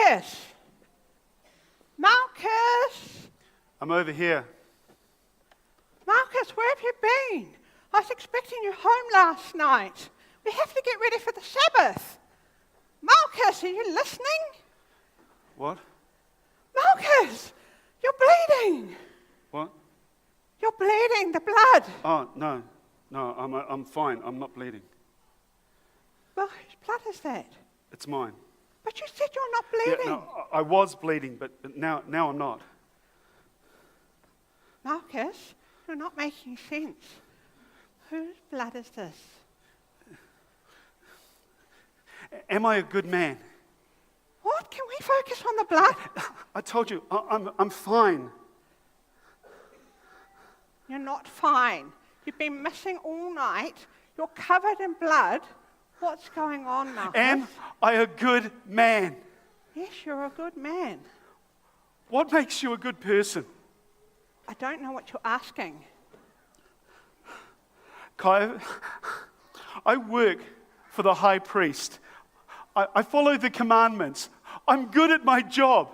Marcus! Marcus! I'm over here. Marcus, where have you been? I was expecting you home last night. We have to get ready for the Sabbath. Marcus, are you listening? What? Marcus, you're bleeding. What? You're bleeding, the blood. Oh, no. No, I'm fine. I'm not bleeding. Well, whose blood is that? It's mine. But you said you're not Yeah, bleeding. no, I was bleeding, but now I'm not. Marcus, you're not making sense. Whose blood is this? Am I a good man? What? Can we focus on the blood? I told you, I'm fine. You're not fine. You've been missing all night. You're covered in blood. What's going on, Marcus? Am I a good man? Yes, you're a good man. What makes you a good person? I don't know what you're asking. Kai, I work for the high priest. I follow the commandments. I'm good at my job.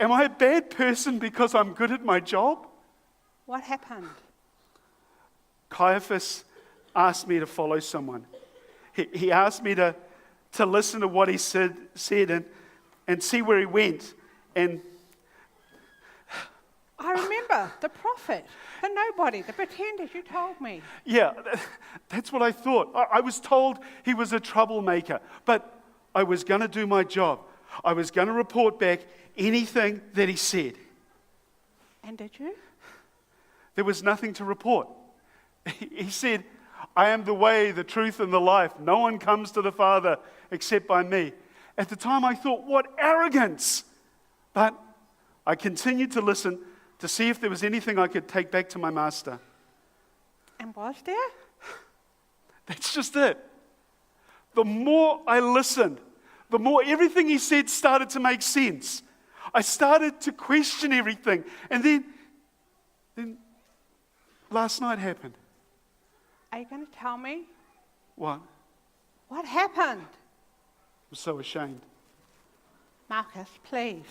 Am I a bad person because I'm good at my job? What happened? Caiaphas asked me to follow someone. He asked me to listen to what he said and see where he went. And I remember the prophet, the nobody, the pretenders, you told me. yeah, that's what I thought. I was told he was a troublemaker, but I was going to do my job. I was going to report back anything that he said. And did you? There was nothing to report. He said, I am the way, the truth, and the life. No one comes to the Father except by me. At the time I thought, what arrogance! But I continued to listen to see if there was anything I could take back to my master. And was there? That's just it. The more I listened, the more everything he said started to make sense. I started to question everything. And then last night happened. Are you going to tell me? What? What happened? I'm so ashamed. Marcus, please.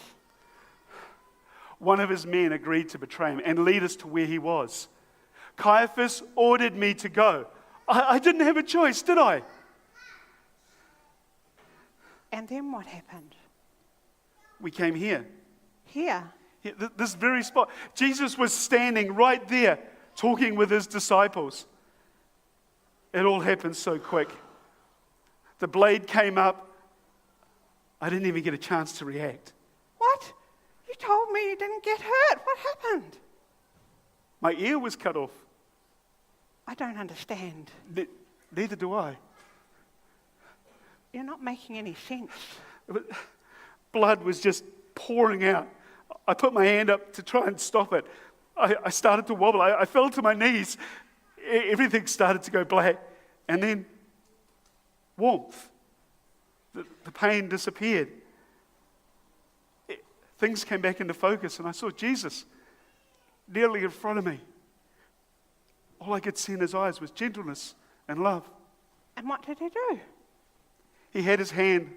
One of his men agreed to betray him and lead us to where he was. Caiaphas ordered me to go. I didn't have a choice, did I? And then what happened? We came here. Here? This very spot. Jesus was standing right there talking with his disciples. It all happened so quick. The blade came up. I didn't even get a chance to react. What? You told me you didn't get hurt. What happened? My ear was cut off. I don't understand. Neither do I. You're not making any sense. Blood was just pouring out. I put my hand up to try and stop it. I started to wobble. I fell to my knees. Everything started to go black. And then warmth. The pain disappeared. Things came back into focus, and I saw Jesus nearly in front of me. All I could see in his eyes was gentleness and love. And what did he do? He had his hand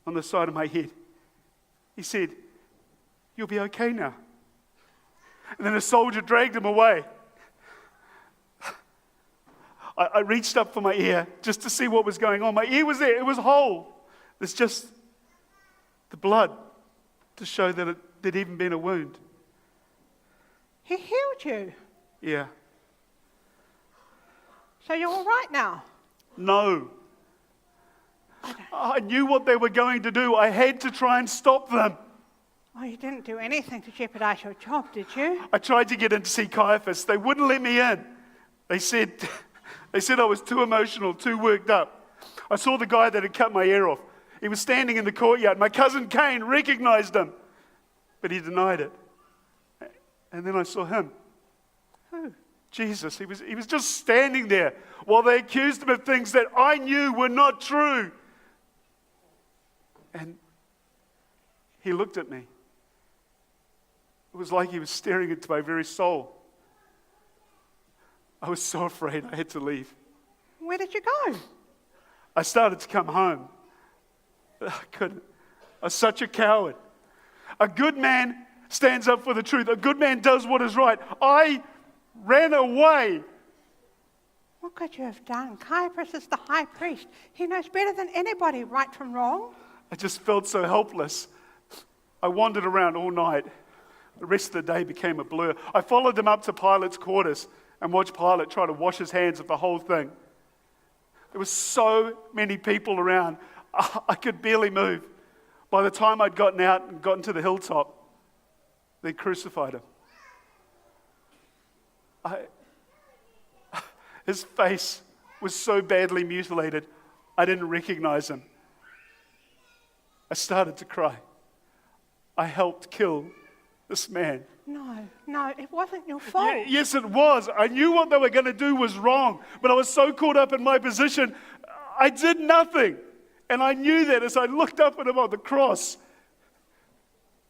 on the side of my head. He said, "You'll be okay now." And then a soldier dragged him away. I reached up for my ear just to see what was going on. My ear was there. It was whole. There's just the blood to show that there'd even been a wound. He healed you. Yeah. So you're all right now? No. I don't. I knew what they were going to do. I had to try and stop them. Oh, you didn't do anything to jeopardize your job, did you? I tried to get in to see Caiaphas. They wouldn't let me in. They said I was too emotional, too worked up. I saw the guy that had cut my ear off. He was standing in the courtyard. My cousin Cain recognized him, but he denied it. And then I saw him. Who? Jesus. He was just standing there while they accused him of things that I knew were not true. And he looked at me. It was like he was staring into my very soul. I was so afraid I had to leave. Where did you go? I started to come home. I couldn't. I was such a coward. A good man stands up for the truth. A good man does what is right. I ran away. What could you have done? Caiaphas is the high priest. He knows better than anybody right from wrong. I just felt so helpless. I wandered around all night. The rest of the day became a blur. I followed him up to Pilate's quarters and watched Pilate try to wash his hands of the whole thing. There were so many people around, I could barely move. By the time I'd gotten out and gotten to the hilltop, they crucified him. His face was so badly mutilated, I didn't recognize him. I started to cry. I helped kill this man. No, it wasn't your fault. Yes, it was. I knew what they were going to do was wrong, but I was so caught up in my position, I did nothing. And I knew that as I looked up at him on the cross.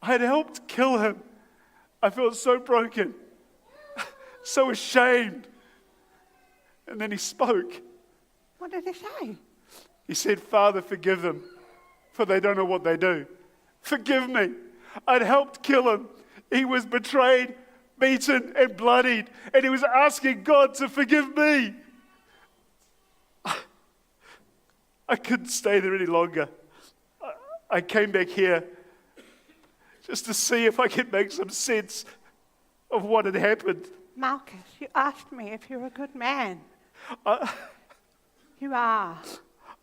I had helped kill him. I felt so broken, so ashamed. And then he spoke. What did he say? He said, "Father, forgive them, for they don't know what they do." Forgive me. I'd helped kill him. He was betrayed, beaten, and bloodied. And he was asking God to forgive me. I couldn't stay there any longer. I came back here just to see if I could make some sense of what had happened. Malchus, you asked me if you're a good man. You are.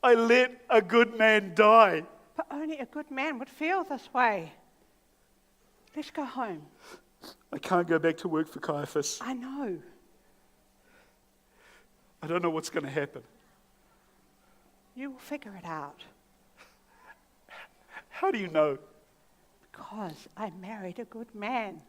I let a good man die. But only a good man would feel this way. Let's go home. I can't go back to work for Caiaphas. I know. I don't know what's going to happen. You will figure it out. How do you know? Because I married a good man.